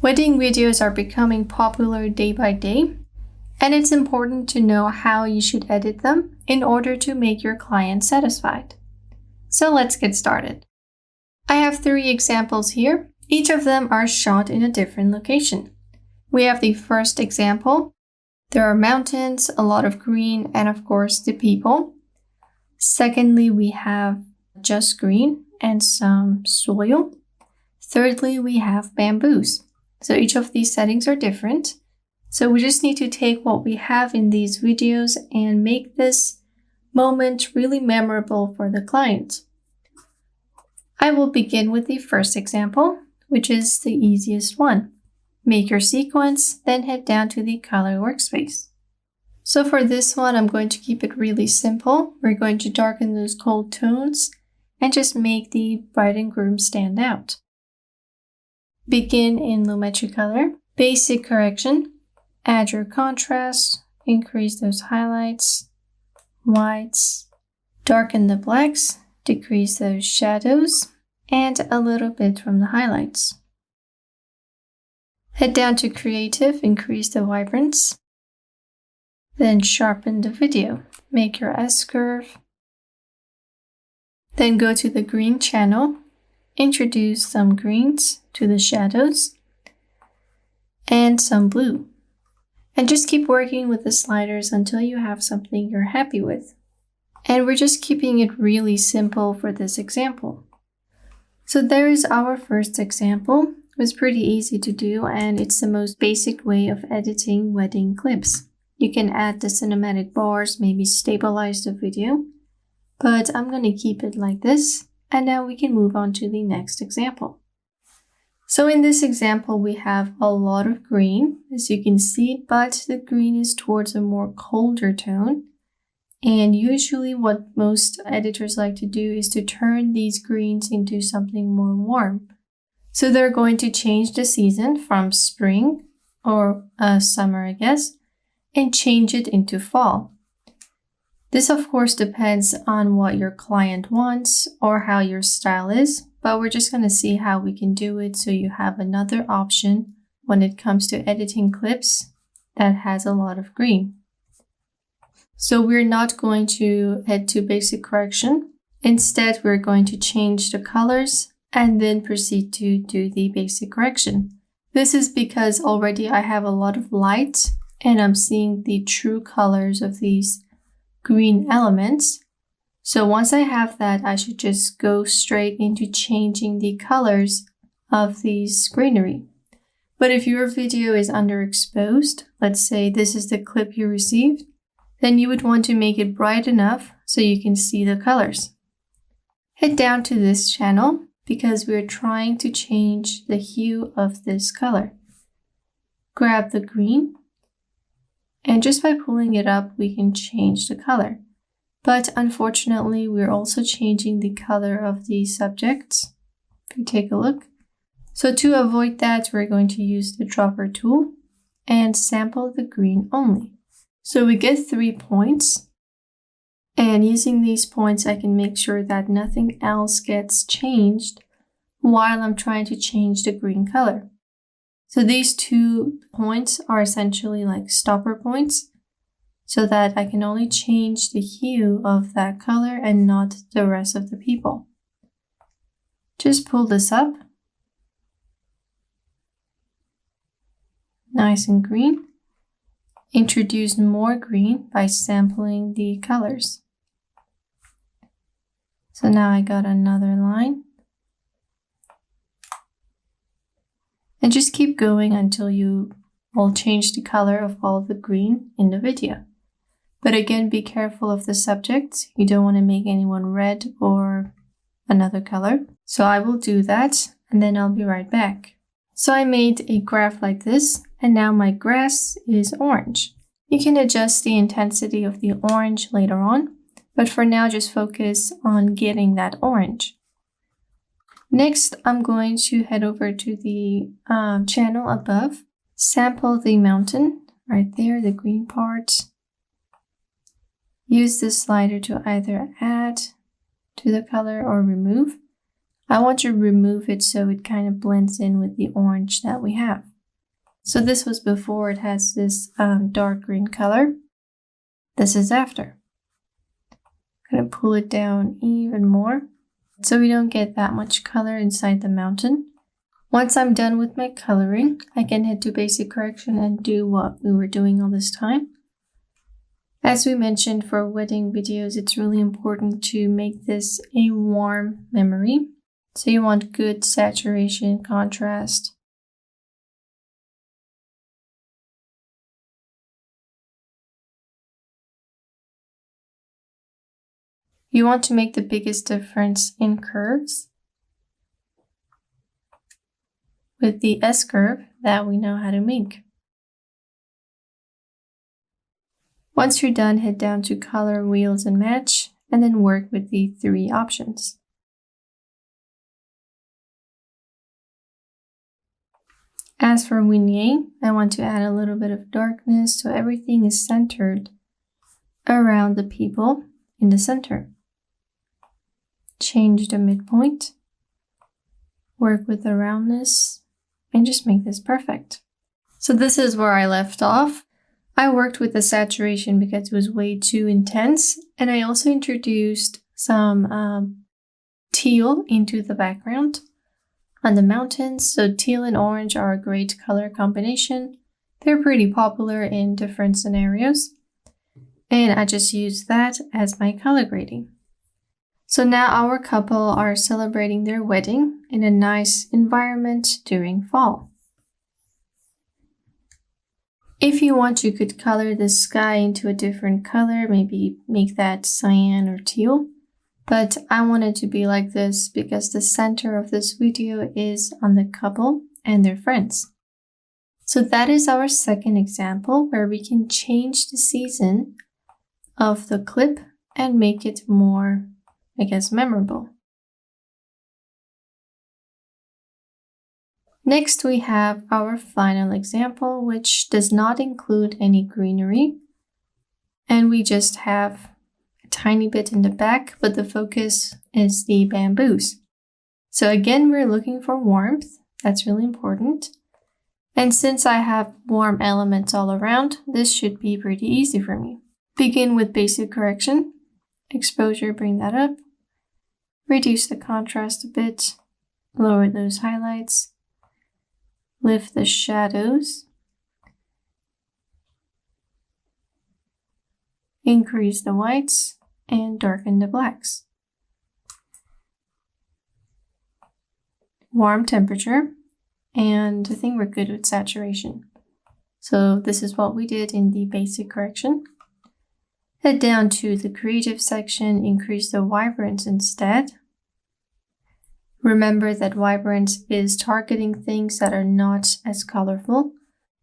Wedding videos are becoming popular day by day, and it's important to know how you should edit them in order to make your client satisfied. So let's get started. I have 3 examples here. Each of them are shot in a different location. We have the first example. There are mountains, a lot of green, and of course the people. Secondly, we have just green and some soil. Thirdly, we have bamboos. So each of these settings are different. So we just need to take what we have in these videos and make this moment really memorable for the client. I will begin with the first example, which is the easiest one. Make your sequence, then head down to the color workspace. So for this one, I'm going to keep it really simple. We're going to darken those cold tones and just make the bride and groom stand out. Begin in Lumetri Color, Basic Correction, add your contrast, increase those highlights, whites, darken the blacks, decrease those shadows, and a little bit from the highlights. Head down to Creative, increase the vibrance, then sharpen the video, make your S-curve, then go to the green channel, introduce some greens to the shadows, and some blue. And just keep working with the sliders until you have something you're happy with. And we're just keeping it really simple for this example. So there is our first example. It was pretty easy to do, and it's the most basic way of editing wedding clips. You can add the cinematic bars, maybe stabilize the video, but I'm going to keep it like this. And now we can move on to the next example. So in this example, we have a lot of green, as you can see, but the green is towards a more colder tone. And usually what most editors like to do is to turn these greens into something more warm. So they're going to change the season from spring or summer, I guess, and change it into fall. This of course depends on what your client wants or how your style is, but we're just going to see how we can do it so you have another option when it comes to editing clips that has a lot of green. So we're not going to head to basic correction. Instead, we're going to change the colors and then proceed to do the basic correction. This is because already I have a lot of light and I'm seeing the true colors of these green elements. So once I have that, I should just go straight into changing the colors of these greenery. But if your video is underexposed, let's say this is the clip you received, then you would want to make it bright enough so you can see the colors. Head down to this channel because we're trying to change the hue of this color. Grab the green, and just by pulling it up, we can change the color. But unfortunately, we're also changing the color of the subjects. If you take a look. So to avoid that, we're going to use the dropper tool and sample the green only. So we get 3 points. And using these points, I can make sure that nothing else gets changed while I'm trying to change the green color. So these 2 points are essentially like stopper points so that I can only change the hue of that color and not the rest of the people. Just pull this up. Nice and green. Introduce more green by sampling the colors. So now I got another line. And just keep going until you will change the color of all the green in the video. But again, be careful of the subject. You don't want to make anyone red or another color. So I will do that and then I'll be right back. So I made a graph like this and now my grass is orange. You can adjust the intensity of the orange later on, but for now just focus on getting that orange. Next, I'm going to head over to the channel above, sample the mountain right there, the green part. Use this slider to either add to the color or remove. I want to remove it so it kind of blends in with the orange that we have. So this was before it has this dark green color. This is after. I'm going to pull it down even more so we don't get that much color inside the mountain. Once I'm done with my coloring, I can head to basic correction and do what we were doing all this time. As we mentioned, for wedding videos, it's really important to make this a warm memory. So you want good saturation, contrast. You want to make the biggest difference in curves with the S-curve that we know how to make. Once you're done, head down to Color, Wheels, and Match, and then work with the 3 options. As for Vignette, I want to add a little bit of darkness so everything is centered around the people in the center. Change the midpoint, work with the roundness, and just make this perfect. So this is where I left off. I worked with the saturation because it was way too intense, and I also introduced some teal into the background on the mountains. So teal and orange are a great color combination. They're pretty popular in different scenarios, and I just used that as my color grading. So now our couple are celebrating their wedding in a nice environment during fall. If you want, you could color the sky into a different color, maybe make that cyan or teal. But I want it to be like this because the center of this video is on the couple and their friends. So that is our second example where we can change the season of the clip and make it more, I guess, memorable. Next, we have our final example, which does not include any greenery. And we just have a tiny bit in the back, but the focus is the bamboos. So again, we're looking for warmth. That's really important. And since I have warm elements all around, this should be pretty easy for me. Begin with basic correction. Exposure, bring that up. Reduce the contrast a bit. Lower those highlights. Lift the shadows. Increase the whites and darken the blacks. Warm temperature, and I think we're good with saturation. So this is what we did in the basic correction. Head down to the creative section, increase the vibrance instead. Remember that vibrance is targeting things that are not as colorful.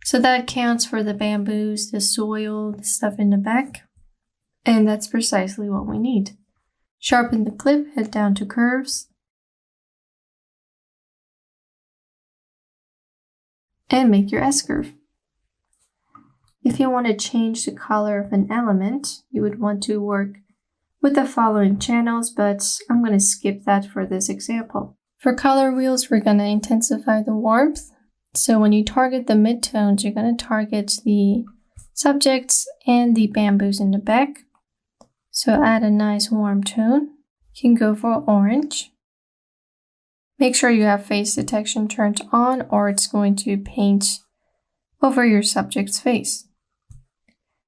So that counts for the bamboos, the soil, the stuff in the back. And that's precisely what we need. Sharpen the clip, head down to curves. And make your S-curve. If you want to change the color of an element, you would want to work with the following channels, but I'm going to skip that for this example. For color wheels, we're going to intensify the warmth. So when you target the midtones, you're going to target the subjects and the bamboos in the back. So add a nice warm tone. You can go for orange. Make sure you have face detection turned on or it's going to paint over your subject's face.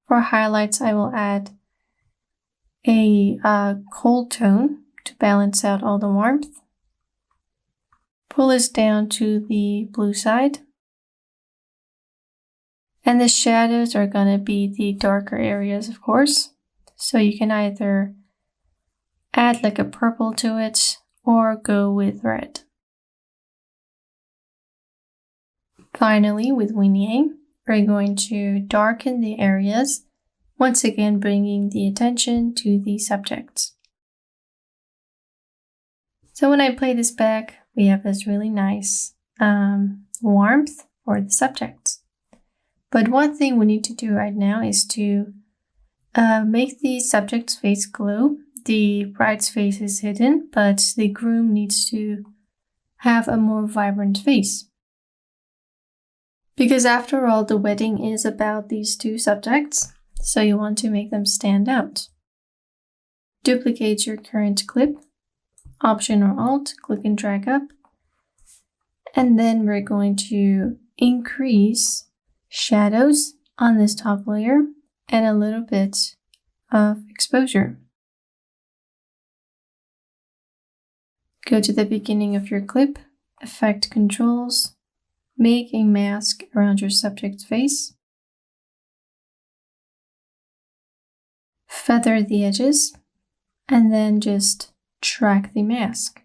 For highlights, I will add a cold tone to balance out all the warmth. Pull this down to the blue side. And the shadows are going to be the darker areas, of course. So you can either add like a purple to it or go with red. Finally, with Vignette, we're going to darken the areas, once again bringing the attention to the subjects. So when I play this back, we have this really nice warmth for the subjects. But one thing we need to do right now is to make the subject's face glow the bride's face is hidden, but the groom needs to have a more vibrant face. Because after all, the wedding is about these two subjects, so you want to make them stand out. Duplicate your current clip, Option or Alt, click and drag up, and then we're going to increase shadows on this top layer and a little bit of exposure. Go to the beginning of your clip, Effect Controls, make a mask around your subject's face, feather the edges, and then just track the mask.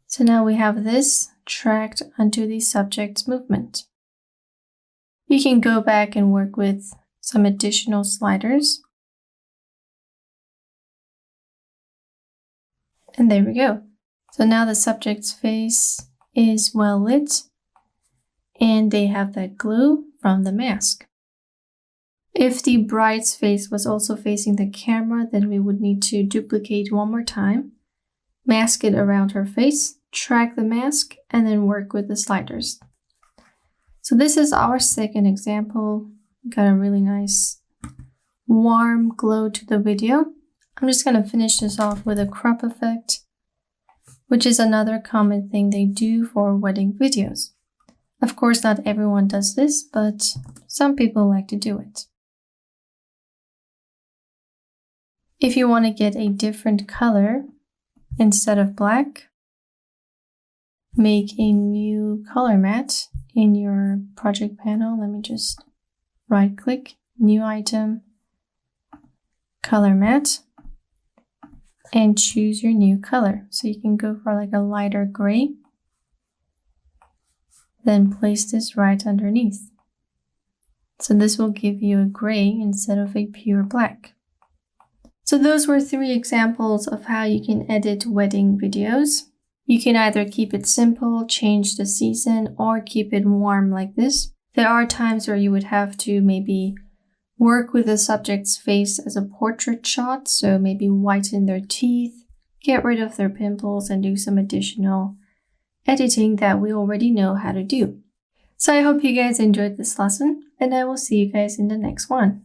So now we have this tracked onto the subject's movement. You can go back and work with some additional sliders. And there we go. So now the subject's face is well lit and they have that glow from the mask. If the bride's face was also facing the camera, then we would need to duplicate one more time, mask it around her face, track the mask, and then work with the sliders. So this is our second example. Got a really nice warm glow to the video. I'm just going to finish this off with a crop effect, which is another common thing they do for wedding videos. Of course, not everyone does this, but some people like to do it. If you want to get a different color instead of black, make a new color matte in your project panel. Let me just right click, new item, color matte, and choose your new color. So you can go for like a lighter gray, then place this right underneath. So this will give you a gray instead of a pure black. So those were 3 examples of how you can edit wedding videos. You can either keep it simple, change the season, or keep it warm like this. There are times where you would have to maybe work with the subject's face as a portrait shot, so maybe whiten their teeth, get rid of their pimples, and do some additional editing that we already know how to do. So I hope you guys enjoyed this lesson, and I will see you guys in the next one.